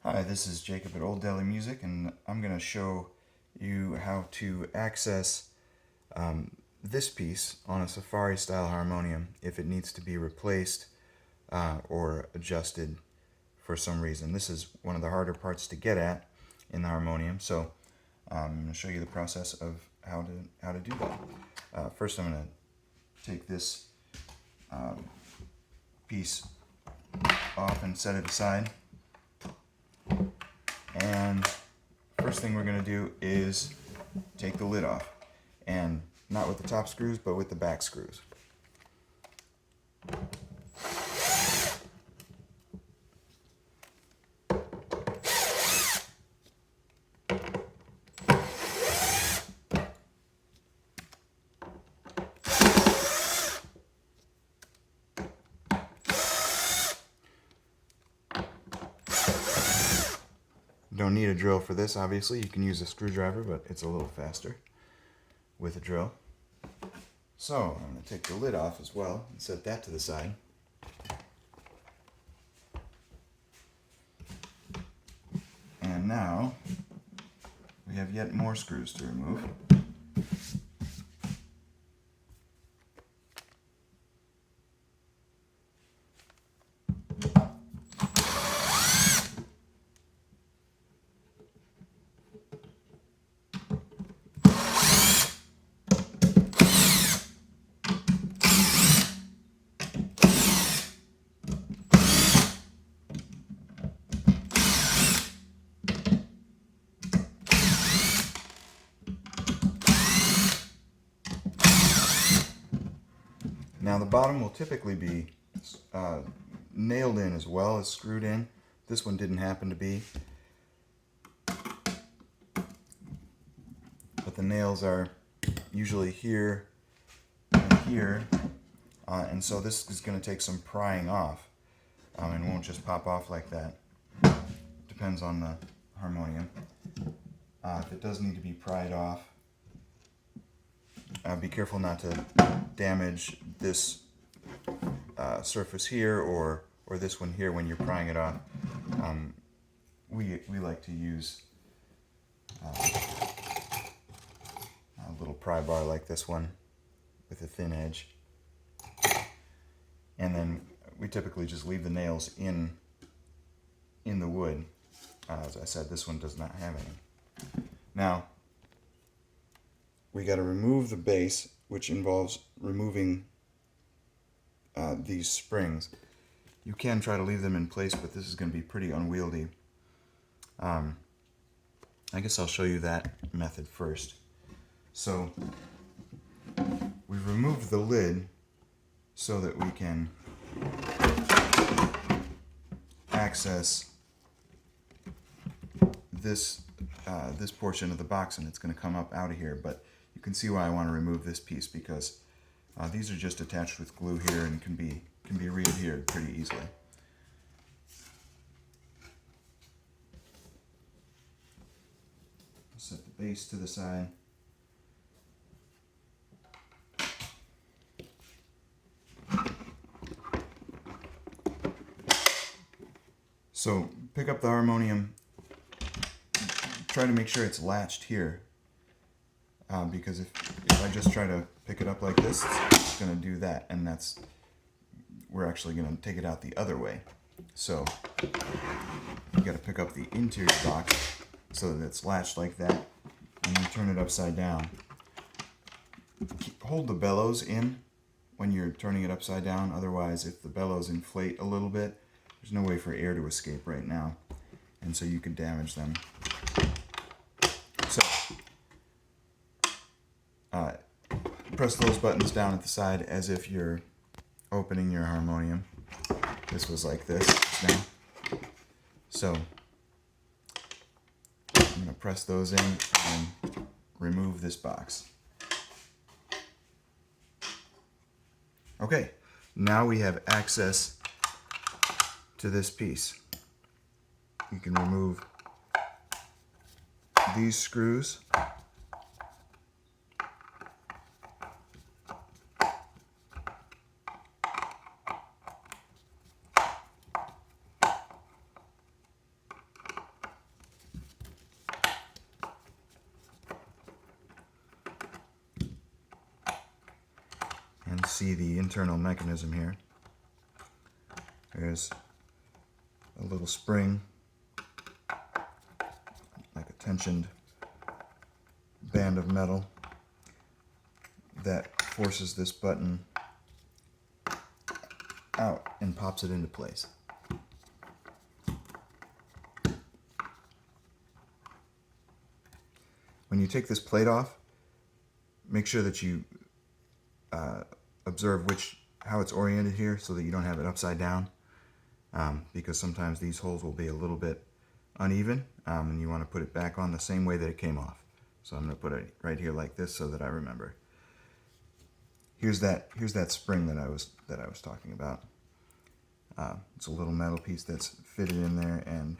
Hi, this is Jacob at Old Deli Music, and I'm going to show you how to access this piece on a Safari style harmonium if it needs to be replaced or adjusted for some reason. This is one of the harder parts to get at in the harmonium, so I'm going to show you the process of how to do that. First, I'm going to take this piece off and set it aside. And first thing we're going to do is take the lid off, and not with the top screws but with the back screws. Don't need a drill for this, obviously. You can use a screwdriver, but it's a little faster with a drill. So I'm going to take the lid off as well and set that to the side. And now we have yet more screws to remove. Now the bottom will typically be nailed in as well as screwed in. This one didn't happen to be, but the nails are usually here and here, and so this is going to take some prying off, and won't just pop off like that. Depends on the harmonium. If it does need to be pried off, be careful not to damage this surface here or this one here when you're prying it off. We like to use a little pry bar like this one with a thin edge, and then we typically just leave the nails in the wood. As I said, this one does not have any. Now we got to remove the base, which involves removing these springs. You can try to leave them in place, but this is going to be pretty unwieldy. I guess I'll show you that method first. So we've removed the lid so that we can access this portion of the box, and it's going to come up out of here. But you can see why I want to remove this piece, because these are just attached with glue here and can be re-adhered pretty easily. Set the base to the side. So pick up the harmonium, try to make sure it's latched here, because if I just try to pick it up like this, it's going to do that, and we're actually going to take it out the other way. So you got to pick up the interior box so that it's latched like that, and then turn it upside down. Hold the bellows in when you're turning it upside down, otherwise if the bellows inflate a little bit, there's no way for air to escape right now, and so you could damage them. So press those buttons down at the side as if you're opening your harmonium. This was like this now. So I'm going to press those in and remove this box. Okay, now we have access to this piece. You can remove these screws. see the internal mechanism here. There's a little spring, like a tensioned band of metal, that forces this button out and pops it into place. When you take this plate off, make sure that you observe how it's oriented here so that you don't have it upside down, because sometimes these holes will be a little bit uneven, and you want to put it back on the same way that it came off. So I'm going to put it right here like this so that I remember. Here's that spring that I was talking about. It's a little metal piece that's fitted in there and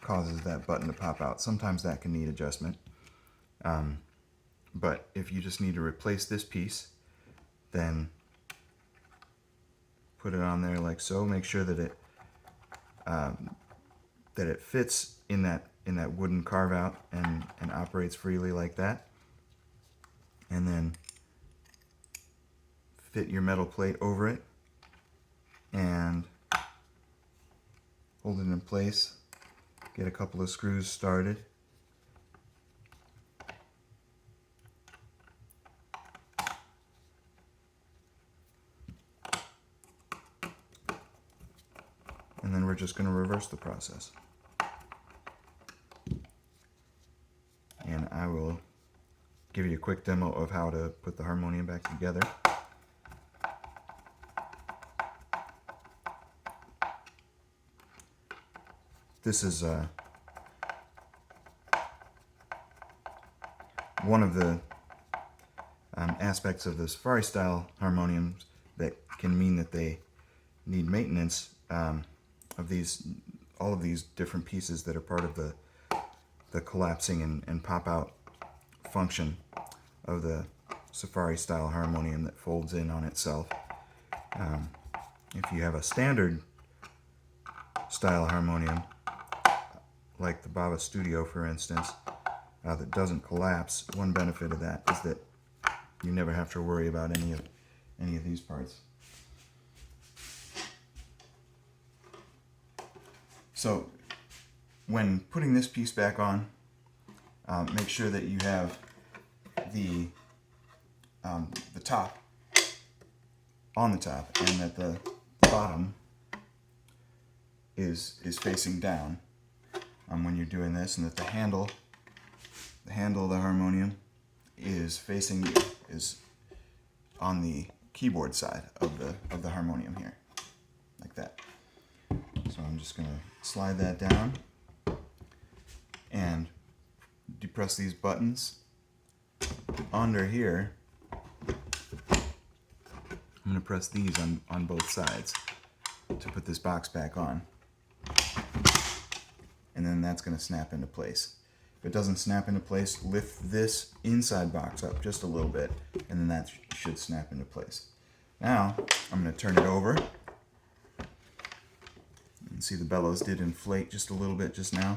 causes that button to pop out. Sometimes that can need adjustment. But if you just need to replace this piece, then put it on there like so. Make sure that it fits in that wooden carve out and operates freely like that. And then fit your metal plate over it and hold it in place. Get a couple of screws started. And then we're just going to reverse the process. And I will give you a quick demo of how to put the harmonium back together. This is one of the aspects of the Safari style harmoniums that can mean that they need maintenance, all of these different pieces that are part of the collapsing and pop out function of the Safari style harmonium that folds in on itself. If you have a standard style harmonium, like the Baba Studio for instance, that doesn't collapse, one benefit of that is that you never have to worry about any of these parts. So when putting this piece back on, make sure that you have the top on the top and that the bottom is facing down when you're doing this, and that the handle of the harmonium is facing you, is on the keyboard side of the harmonium here, like that. So I'm just going to slide that down and depress these buttons under here. I'm going to press these on both sides to put this box back on. And then that's going to snap into place. If it doesn't snap into place, lift this inside box up just a little bit, and then that should snap into place. Now, I'm going to turn it over. You can see the bellows did inflate just a little bit just now.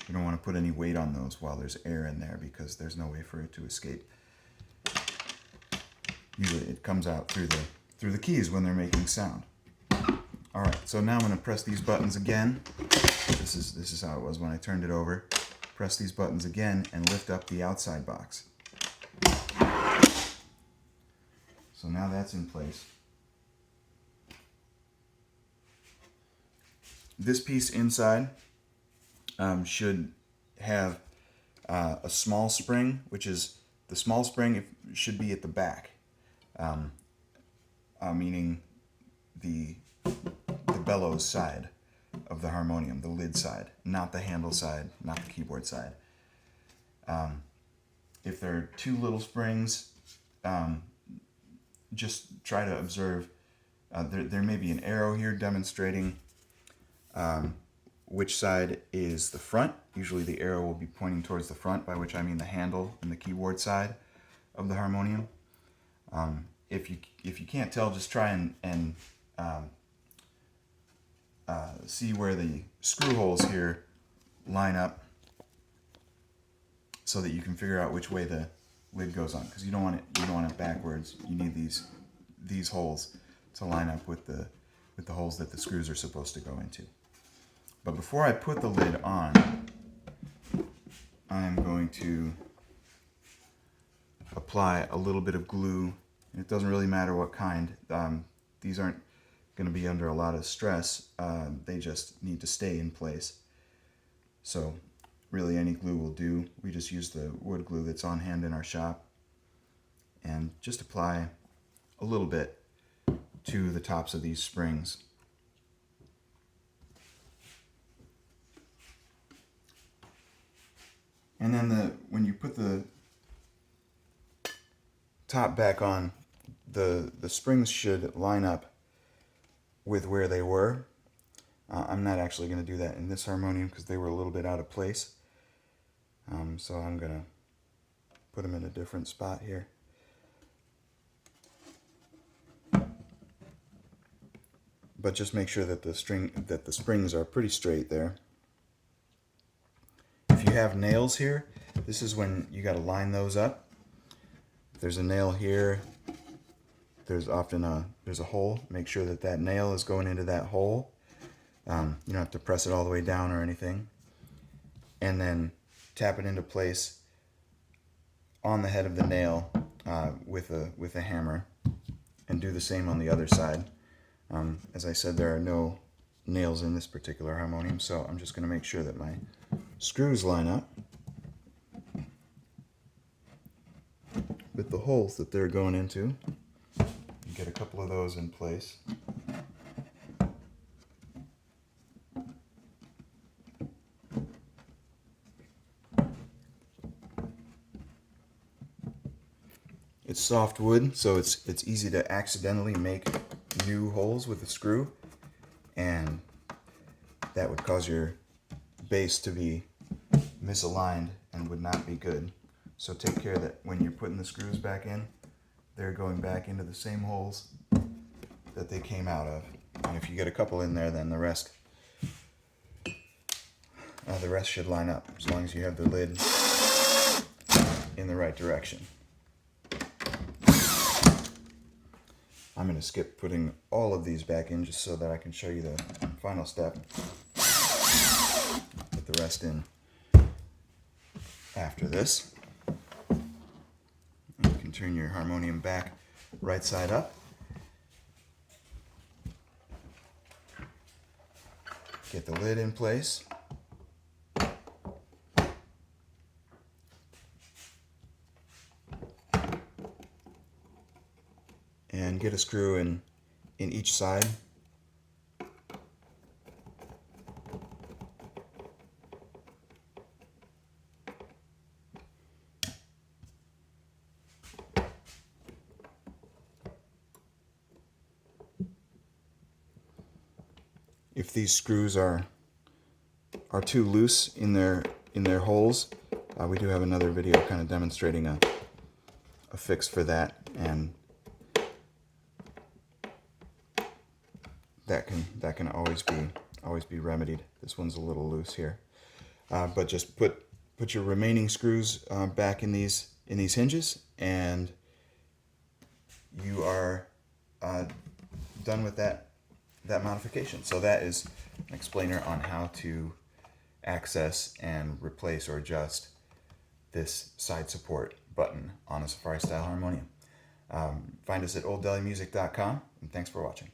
You don't want to put any weight on those while there's air in there, because there's no way for it to escape. Usually it comes out through the keys when they're making sound. Alright, so now I'm going to press these buttons again. This is how it was when I turned it over. Press these buttons again and lift up the outside box. So now that's in place. This piece inside should have a small spring, which is the small spring should be at the back, meaning the bellows side of the harmonium, the lid side, not the handle side, not the keyboard side. If there are two little springs, just try to observe. There may be an arrow here demonstrating which side is the front. Usually the arrow will be pointing towards the front, by which I mean the handle and the keyboard side of the harmonium. If you can't tell, just try and see where the screw holes here line up, so that you can figure out which way the lid goes on, because you don't want it backwards. You need these these holes to line up with the holes that the screws are supposed to go into. But before I put the lid on, I am going to apply a little bit of glue. It doesn't really matter what kind. These aren't going to be under a lot of stress. They just need to stay in place. So really any glue will do. We just use the wood glue that's on hand in our shop and just apply a little bit to the tops of these springs. And then when you put the top back on, the springs should line up with where they were. I'm not actually going to do that in this harmonium because they were a little bit out of place. So I'm going to put them in a different spot here. But just make sure that the springs are pretty straight there. If you have nails here, this is when you got to line those up. If there's a nail here, there's often a hole. Make sure that that nail is going into that hole. You don't have to press it all the way down or anything. And then tap it into place on the head of the nail with a hammer, and do the same on the other side. As I said, there are no nails in this particular harmonium, so I'm just going to make sure that my screws line up with the holes that they're going into. Get a couple of those in place. It's soft wood, so it's easy to accidentally make new holes with a screw, and that would cause your base to be misaligned and would not be good. So take care that when you're putting the screws back in, they're going back into the same holes that they came out of. And if you get a couple in there, then the rest should line up, as long as you have the lid in the right direction. I'm going to skip putting all of these back in just so that I can show you the final step. Put the rest in after this. You can turn your harmonium back right side up. Get the lid in place. And get a screw in each side. If these screws are too loose in their holes, we do have another video kind of demonstrating a fix for that, and that can always be remedied. This one's a little loose here, but just put your remaining screws back in these hinges, and you are done with that modification. So that is an explainer on how to access and replace or adjust this side support button on a Safari style harmonium. Find us at olddelimusic.com, and thanks for watching.